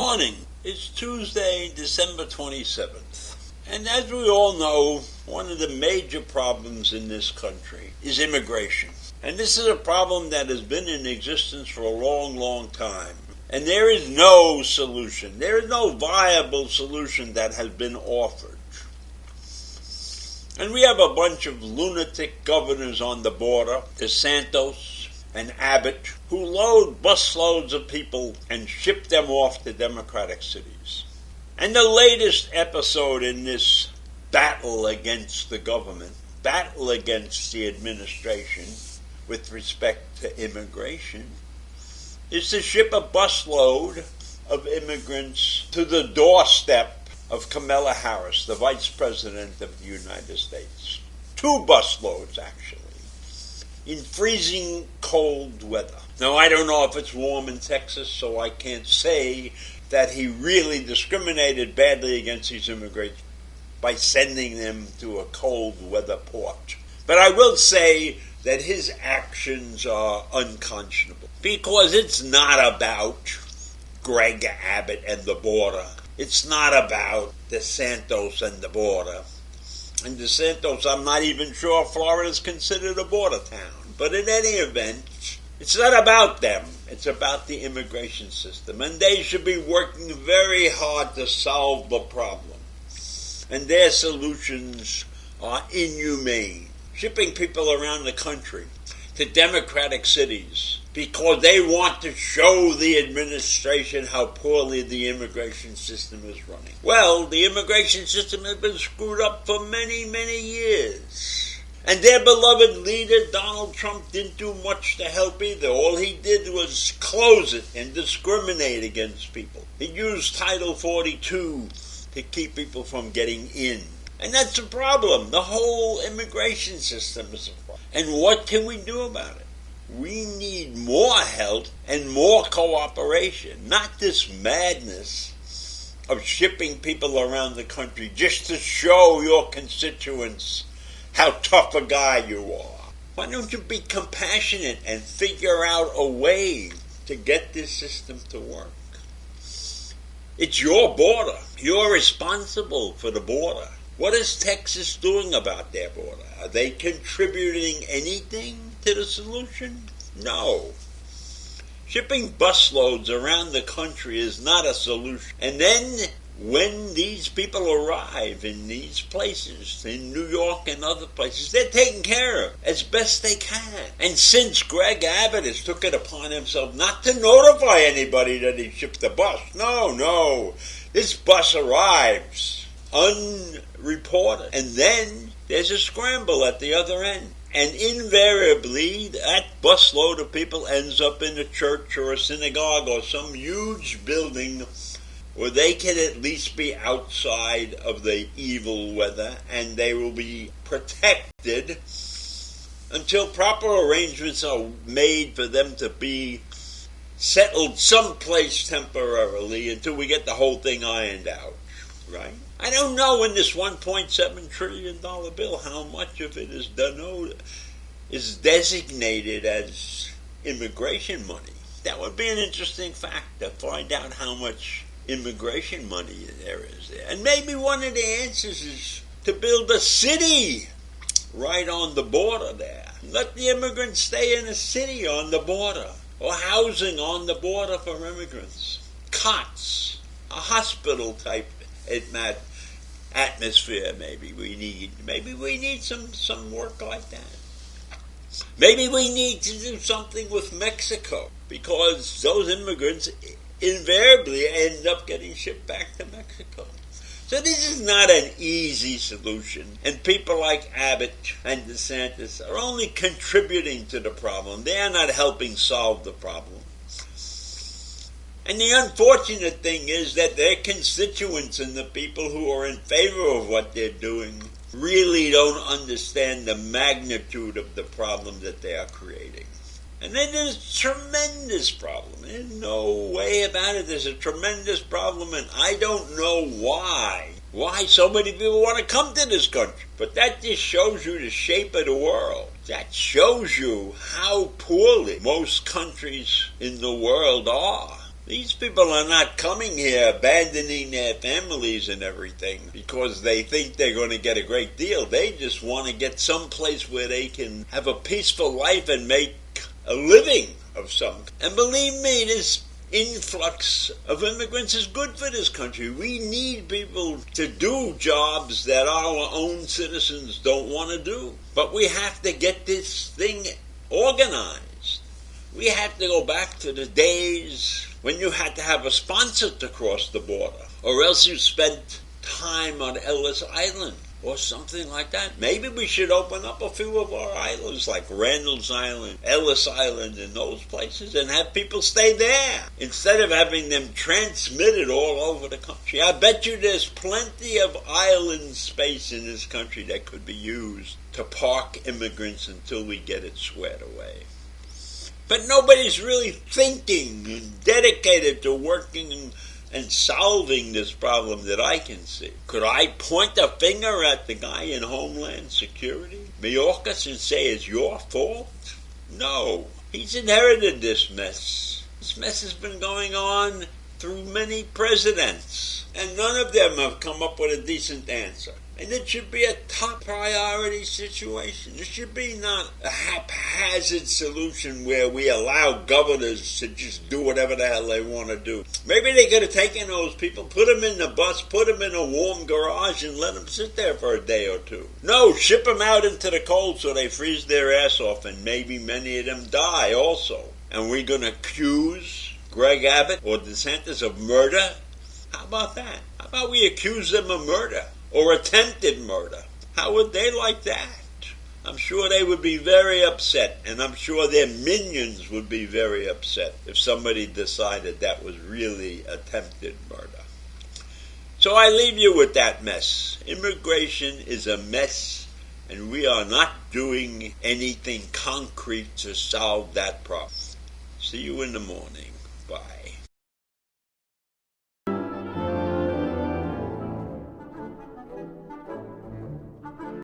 morning. It's Tuesday, December 27th. And as we all know, one of the major problems in this country is immigration. And this is a problem that has been in existence for a long, long time. And there is no solution. There is no viable solution that has been offered. And we have a bunch of lunatic governors on the border, DeSantis and Abbott, who load busloads of people and ship them off to Democratic cities. And the latest episode in this battle against the government, battle against the administration with respect to immigration, is to ship a busload of immigrants to the doorstep of Kamala Harris, the Vice President of the United States. 2 busloads, actually, in freezing cold weather. Now, I don't know if it's warm in Texas, so I can't say that he really discriminated badly against these immigrants by sending them to a cold weather port. But I will say that his actions are unconscionable, because it's not about Greg Abbott and the border. It's not about DeSantis and the border. And DeSantis, I'm not even sure Florida is considered a border town. But in any event, it's not about them. It's about the immigration system. And they should be working very hard to solve the problem. And their solutions are inhumane. Shipping people around the country to Democratic cities because they want to show the administration how poorly the immigration system is running. Well, the immigration system has been screwed up for many, many years. And their beloved leader, Donald Trump, didn't do much to help either. All he did was close it and discriminate against people. He used Title 42 to keep people from getting in. And that's a problem. The whole immigration system is a problem. And what can we do about it? We need more help and more cooperation, not this madness of shipping people around the country just to show your constituents how tough a guy you are. Why don't you be compassionate and figure out a way to get this system to work? It's your border. You're responsible for the border. What is Texas doing about their border? Are they contributing anything to the solution? No. Shipping busloads around the country is not a solution. And then when these people arrive in these places, in New York and other places, they're taken care of as best they can. And since Greg Abbott has took it upon himself not to notify anybody that he shipped the bus, no, this bus arrives unreported. And then there's a scramble at the other end. And invariably, that busload of people ends up in a church or a synagogue or some huge building where they can at least be outside of the evil weather, and they will be protected until proper arrangements are made for them to be settled someplace temporarily until we get the whole thing ironed out, right? I don't know in this $1.7 trillion bill how much of it is designated as immigration money. That would be an interesting fact to find out how much immigration money there is there. And maybe one of the answers is to build a city right on the border there. Let the immigrants stay in a city on the border, or housing on the border for immigrants. Cots, a hospital type atmosphere maybe we need. Maybe we need some work like that. Maybe we need to do something with Mexico, because those immigrants invariably end up getting shipped back to Mexico. So this is not an easy solution, and people like Abbott and DeSantis are only contributing to the problem. They are not helping solve the problem. And the unfortunate thing is that their constituents and the people who are in favor of what they're doing really don't understand the magnitude of the problem that they are creating. And then there's a tremendous problem. There's no way about it. There's a tremendous problem, and I don't know why so many people want to come to this country. But that just shows you the shape of the world. That shows you how poorly most countries in the world are. These people are not coming here abandoning their families and everything because they think they're going to get a great deal. They just want to get someplace where they can have a peaceful life and make a living of some. And believe me, this influx of immigrants is good for this country. We need people to do jobs that our own citizens don't want to do. But we have to get this thing organized. We have to go back to the days when you had to have a sponsor to cross the border, or else you spent time on Ellis Island or something like that. Maybe we should open up a few of our islands like Randall's Island, Ellis Island, and those places, and have people stay there instead of having them transmitted all over the country. I bet you there's plenty of island space in this country that could be used to park immigrants until we get it squared away. But nobody's really thinking and dedicated to working and solving this problem that I can see. Could I point a finger at the guy in Homeland Security, Mayorkas, and say it's your fault? No. He's inherited this mess. This mess has been going on through many presidents, and none of them have come up with a decent answer. And it should be a top priority situation. It should be not a haphazard solution where we allow governors to just do whatever the hell they want to do. Maybe they could have taken those people, put them in the bus, put them in a warm garage, and let them sit there for a day or two. No, ship them out into the cold so they freeze their ass off, and maybe many of them die also. And we're going to accuse Greg Abbott or DeSantis of murder? How about that? How about we accuse them of murder? Or attempted murder? How would they like that? I'm sure they would be very upset, and I'm sure their minions would be very upset if somebody decided that was really attempted murder. So I leave you with that mess. Immigration is a mess, and we are not doing anything concrete to solve that problem. See you in the morning. Bye.